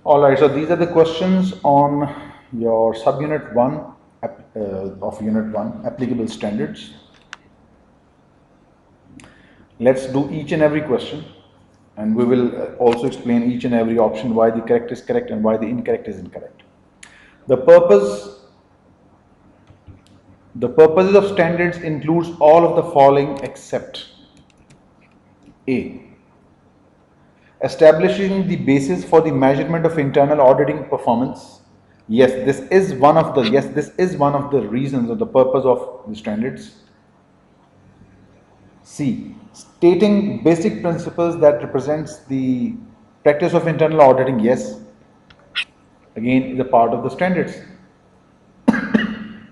All right, so these are the questions on your subunit 1 of unit 1, applicable standards. Let's do each and every question, and we will also explain each and every option, why the correct is correct and why the incorrect is incorrect. The purposes of standards includes all of the following except A. Establishing the basis for the measurement of internal auditing performance. Yes, this is one of the reasons or the purpose of the standards. C. Stating basic principles that represents the practice of internal auditing. Yes, again, is a part of the standards.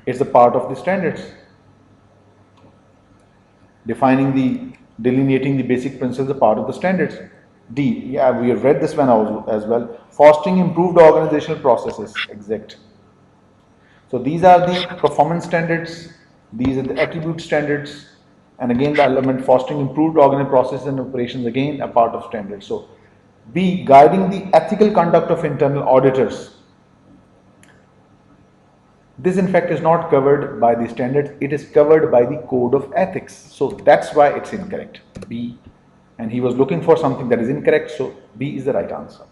It's a part of the standards. Delineating the basic principles is a part of the standards. D. Yeah, we have read this one as well. Fostering improved organizational processes. Exact. So these are the performance standards. These are the attribute standards. And again, the element fostering improved organizational processes and operations, again, a part of standards. So B. Guiding the ethical conduct of internal auditors. This in fact is not covered by the standards, it is covered by the code of ethics. So that's why it's incorrect, B. And he was looking for something that is incorrect, so B is the right answer.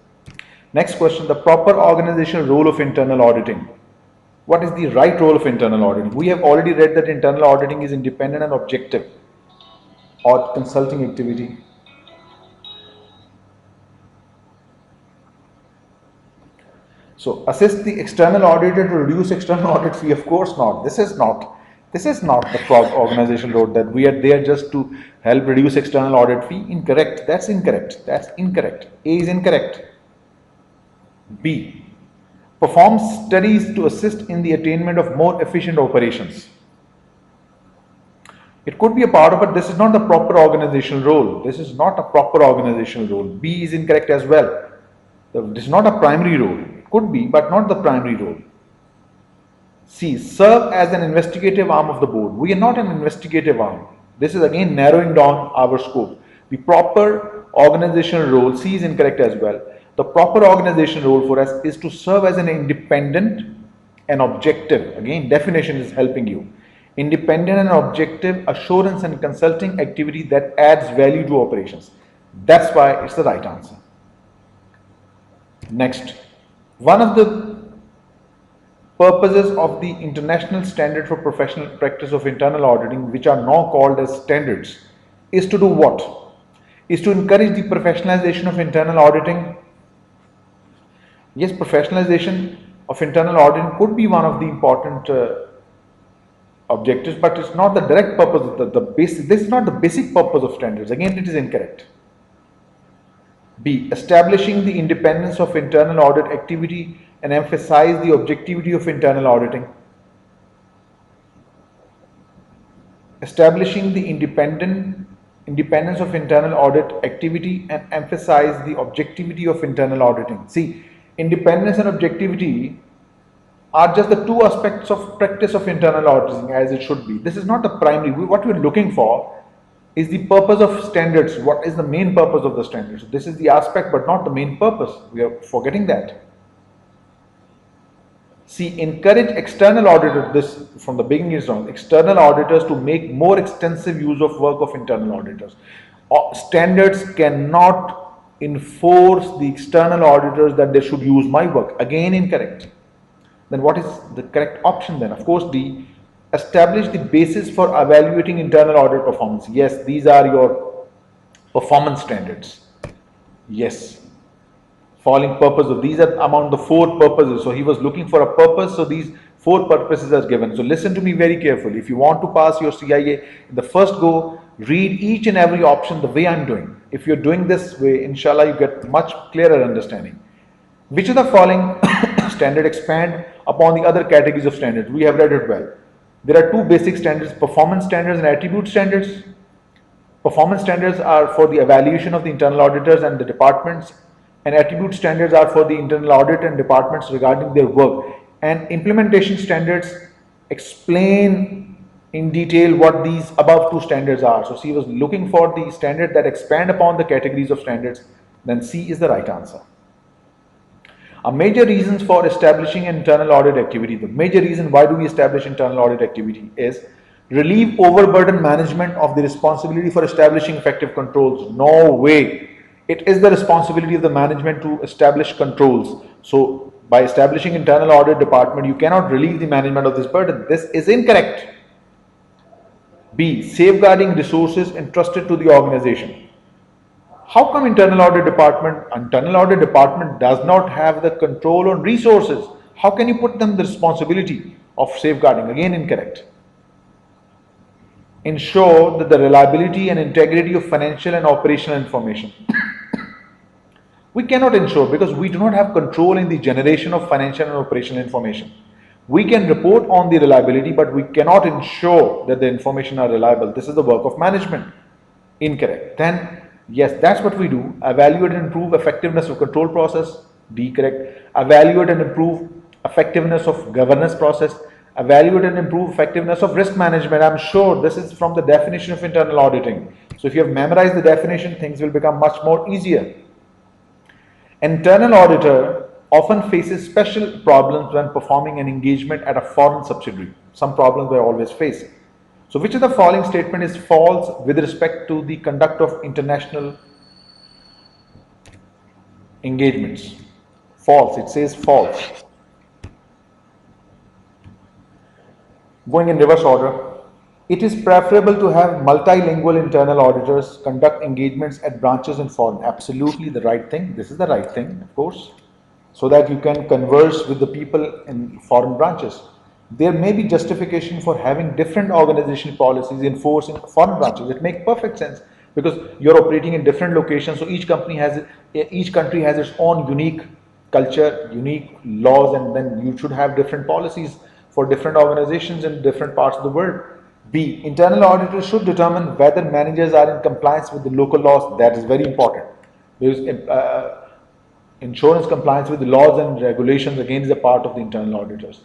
Next question, the proper organizational role of internal auditing. What is the right role of internal auditing? We have already read that internal auditing is independent and objective or consulting activity. So assist the external auditor to reduce external audit fee? Of course not. This is not the organizational role, that we are there just to help reduce external audit fee. Incorrect. That's incorrect. That's incorrect. A is incorrect. B. Perform studies to assist in the attainment of more efficient operations. It could be a part of it. This is not the proper organizational role. This is not a proper organizational role. B is incorrect as well. This is not a primary role. It could be, but not the primary role. C. Serve as an investigative arm of the board. We are not an investigative arm. This is again narrowing down our scope. The proper organizational role, C is incorrect as well. The proper organizational role for us is to serve as an independent and objective. Again, definition is helping you. Independent and objective assurance and consulting activity that adds value to operations. That's why it's the right answer. Next, one of the purposes of the International Standard for Professional Practice of Internal Auditing, which are now called as standards, is to do what? Is to encourage the professionalization of internal auditing. Yes, professionalization of internal auditing could be one of the important objectives, but it's not the direct purpose. This is not the basic purpose of standards. Again, it is incorrect. B. Establishing the independence of internal audit activity and emphasize the objectivity of internal auditing. Establishing the independence of internal audit activity and emphasize the objectivity of internal auditing. See, independence and objectivity are just the two aspects of practice of internal auditing as it should be. This is not the primary. What we're looking for is the purpose of standards. What is the main purpose of the standards? This is the aspect, but not the main purpose. We are forgetting that. See, encourage external auditors. This from the beginning is wrong. External auditors to make more extensive use of work of internal auditors. Standards cannot enforce the external auditors that they should use my work. Again, incorrect. Then what is the correct option then? Of course, D. Establish the basis for evaluating internal audit performance. Yes, these are your performance standards. Yes. Following purpose of these are among the 4 purposes. So he was looking for a purpose. So these 4 purposes are given. So listen to me very carefully. If you want to pass your CIA in the first go, read each and every option the way I'm doing. If you're doing this way, inshallah, you get much clearer understanding. Which of the following standard expand upon the other categories of standards? We have read it well. There are 2 basic standards, performance standards and attribute standards. Performance standards are for the evaluation of the internal auditors and the departments, and attribute standards are for the internal audit and departments regarding their work. And implementation standards explain in detail what these above 2 standards are. So C was looking for the standard that expand upon the categories of standards. Then C is the right answer. A major reasons for establishing an internal audit activity, the major reason why do we establish internal audit activity is relieve overburden management of the responsibility for establishing effective controls. No way. It is the responsibility of the management to establish controls. So by establishing internal audit department, you cannot relieve the management of this burden. This is incorrect. B, safeguarding resources entrusted to the organization. How come internal audit department does not have the control on resources? How can you put them the responsibility of safeguarding? Again, incorrect. Ensure that the reliability and integrity of financial and operational information. We cannot ensure because we do not have control in the generation of financial and operational information. We can report on the reliability, but we cannot ensure that the information are reliable. This is the work of management. Incorrect. Then, yes, that's what we do. Evaluate and improve effectiveness of control process. D, correct. Evaluate and improve effectiveness of governance process. Evaluate and improve effectiveness of risk management. I'm sure this is from the definition of internal auditing. So if you have memorized the definition, things will become much more easier. Internal auditor often faces special problems when performing an engagement at a foreign subsidiary. Some problems they always face. So which of the following statement is false with respect to the conduct of international engagements? False. It says false. Going in reverse order. It is preferable to have multilingual internal auditors conduct engagements at branches in foreign. Absolutely the right thing. This is the right thing, of course, so that you can converse with the people in foreign branches. There may be justification for having different organizational policies in force in foreign branches. It makes perfect sense because you're operating in different locations. So each country has its own unique culture, unique laws, and then you should have different policies for different organizations in different parts of the world. B, internal auditors should determine whether managers are in compliance with the local laws. That is very important. Because insurance compliance with the laws and regulations again is a part of the internal auditors.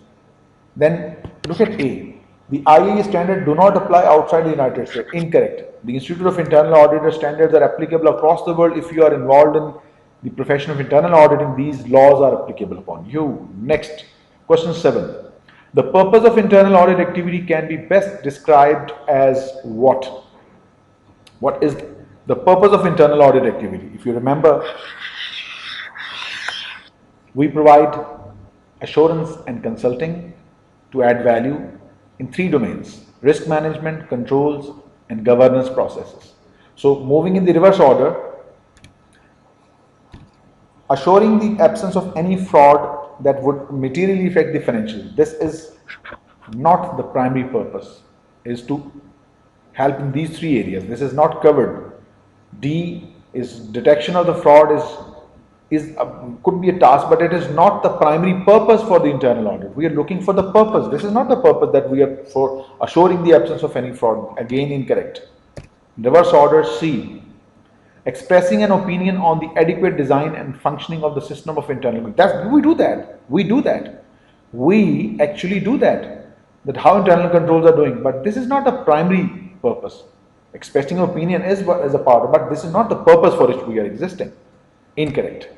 Then look at A. The IAE standards do not apply outside the United States. Incorrect. The Institute of Internal Auditor standards are applicable across the world. If you are involved in the profession of internal auditing, these laws are applicable upon you. Next, question 7. The purpose of internal audit activity can be best described as what? What is the purpose of internal audit activity? If you remember, we provide assurance and consulting to add value in 3 domains: risk management, controls, and governance processes. So moving in the reverse order, assuring the absence of any fraud that would materially affect the financials. This is not the primary purpose, is to help in these 3 areas. This is not covered. D is detection of the fraud could be a task, but it is not the primary purpose for the internal audit. We are looking for the purpose. This is not the purpose that we are for assuring the absence of any fraud. Again, incorrect. Reverse order. C, expressing an opinion on the adequate design and functioning of the system of internal control. We do that. We actually do that. That how internal controls are doing. But this is not the primary purpose. Expressing opinion is a part of, but this is not the purpose for which we are existing. Incorrect.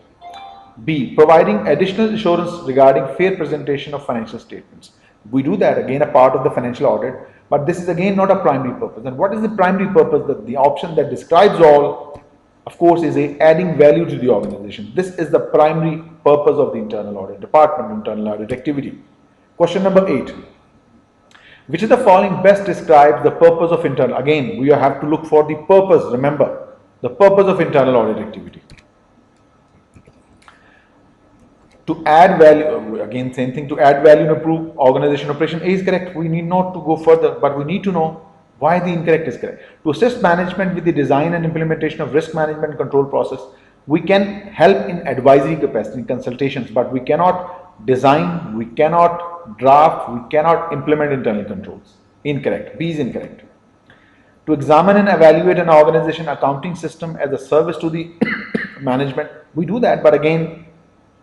B, providing additional assurance regarding fair presentation of financial statements. We do that, again a part of the financial audit, but this is again not a primary purpose. And what is the primary purpose? That the option that describes all, of course, is adding value to the organization. This is the primary purpose of the internal audit department, internal audit activity. Question number 8. Which of the following best describes the purpose of internal? Again, we have to look for the purpose. Remember, the purpose of internal audit activity. To add value, again same thing, to add value and improve organization operation. A is correct. We need not to go further, but we need to know why the incorrect is correct. To assist management with the design and implementation of risk management and control process, we can help in advisory capacity, consultations, but we cannot design, we cannot draft, we cannot implement internal controls. Incorrect. B is incorrect. To examine and evaluate an organization accounting system as a service to the management, we do that, but again,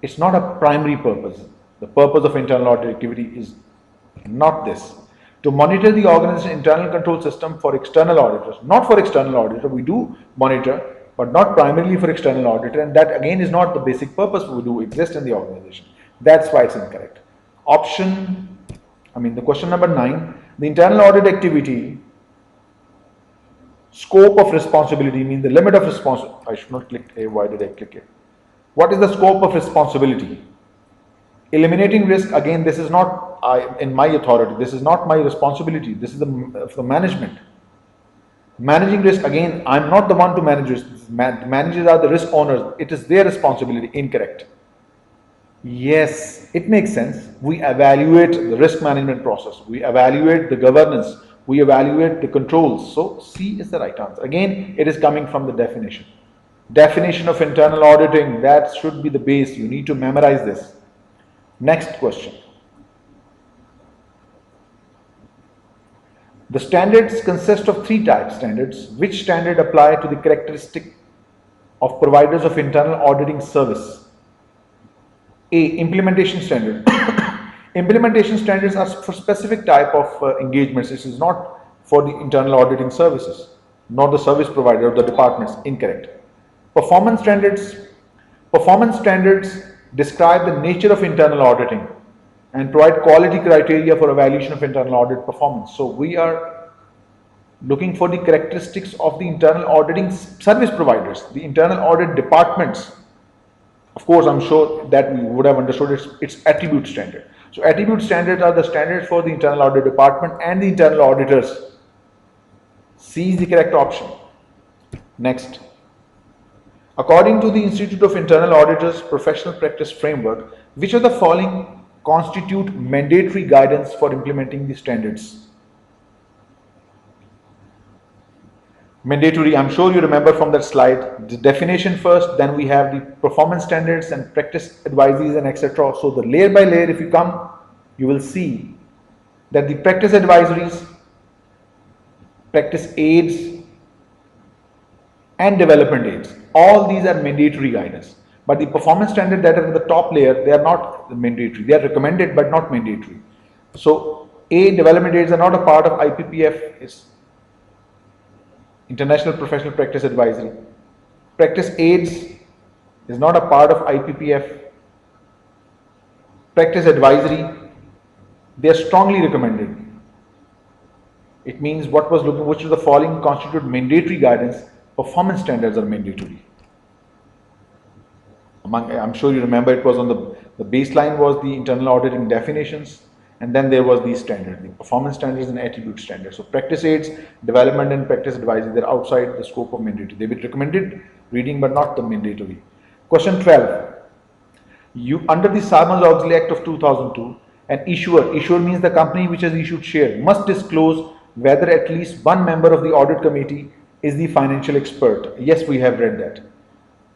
it's not a primary purpose. The purpose of internal audit activity is not this. To monitor the organization's internal control system for external auditors, not for external auditors, we do monitor, but not primarily for external auditor, and that again is not the basic purpose we do exist in the organization. That's why it's incorrect. The question number 9, the internal audit activity scope of responsibility means the limit of responsibility. I should not click A. Why did I click A? What is the scope of responsibility? Eliminating risk, again, this is not in my authority. This is not my responsibility. This is the management. Managing risk, again, I'm not the one to manage risk. Managers are the risk owners. It is their responsibility. Incorrect. Yes, it makes sense. We evaluate the risk management process. We evaluate the governance. We evaluate the controls. So C is the right answer. Again, it is coming from the definition. Definition of internal auditing, that should be the base. You need to memorize this. Next question. The standards consist of 3 types standards. Which standard apply to the characteristic of providers of internal auditing service? A. Implementation standard. Implementation standards are for specific type of engagements. This is not for the internal auditing services, not the service provider or the departments. Incorrect. Performance standards. Performance standards describe the nature of internal auditing and provide quality criteria for evaluation of internal audit performance. So we are looking for the characteristics of the internal auditing service providers, the internal audit departments. Of course, I'm sure that we would have understood its attribute standard. So attribute standards are the standards for the internal audit department and the internal auditors. C is the correct option. Next. According to the Institute of Internal Auditors Professional Practice Framework, which of the following constitute mandatory guidance for implementing the standards? Mandatory, I'm sure you remember from that slide, the definition first, then we have the performance standards and practice advisories and etc. So the layer by layer, if you come, you will see that the practice advisories, practice aids and development aids, all these are mandatory guidance. But the performance standard that are in the top layer, they are not mandatory. They are recommended but not mandatory. So A, development aids are not a part of IPPF, is International Professional Practice Advisory. Practice aids is not a part of IPPF. Practice advisory, they are strongly recommended. It means which of the following constitute mandatory guidance? Performance standards are mandatory. I'm sure you remember it was on the baseline was the internal auditing definitions, and then there was these standards, the performance standards and attribute standards. So practice aids, development and practice advisory, they're outside the scope of mandatory. They be recommended reading but not the mandatory. Question 12. Under the Sarbanes-Oxley Act of 2002, an issuer means the company which has issued share, must disclose whether at least one member of the audit committee is the financial expert. Yes, we have read that.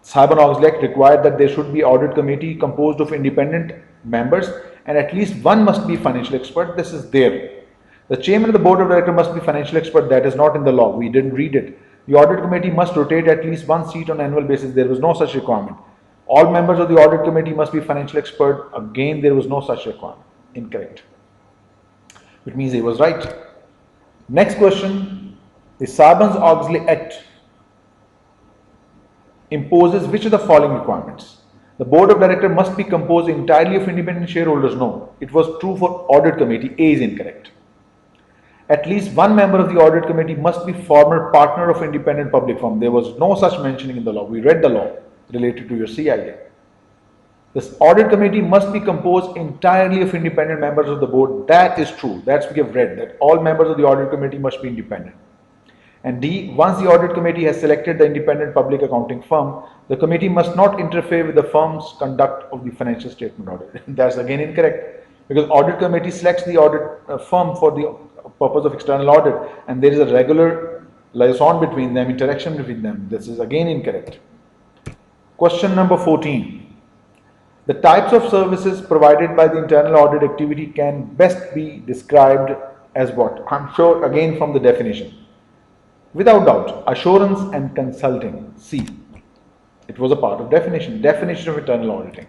Sarbanes-Oxley Act required that there should be audit committee composed of independent members and at least one must be financial expert. This is there. The chairman of the board of directors must be financial expert. That is not in the law. We didn't read it. The audit committee must rotate at least one seat on annual basis. There was no such requirement. All members of the audit committee must be financial expert. Again, there was no such requirement. Incorrect. Which means he was right. Next question. The Sarbanes-Oxley Act imposes which of the following requirements? The board of directors must be composed entirely of independent shareholders. No, it was true for audit committee. A is incorrect. At least one member of the audit committee must be former partner of independent public firm. There was no such mentioning in the law. We read the law related to your CIA. This audit committee must be composed entirely of independent members of the board. That is true. That's what we have read, that all members of the audit committee must be independent. And D, once the audit committee has selected the independent public accounting firm, the committee must not interfere with the firm's conduct of the financial statement audit. That's again incorrect, because audit committee selects the audit firm for the purpose of external audit, and there is a regular liaison between them, interaction between them. This is again incorrect. Question number 14. The types of services provided by the internal audit activity can best be described as what? I'm sure again from the definition. Without doubt, assurance and consulting. C. It was a part of definition of internal auditing.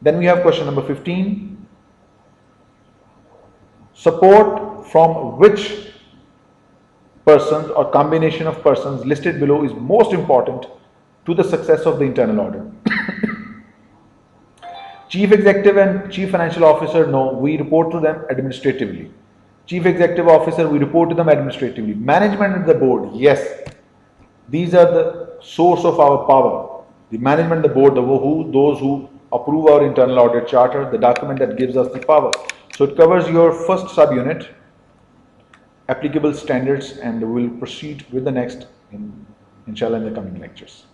Then we have question number 15. Support from which persons or combination of persons listed below is most important to the success of the internal audit? Chief Executive and Chief Financial Officer, no, we report to them administratively. Chief Executive Officer, we report to them administratively. Management and the board, yes. These are the source of our power. The management, the board, those who approve our internal audit charter, the document that gives us the power. So it covers your first subunit, applicable standards, and we will proceed with the next inshallah in the coming lectures.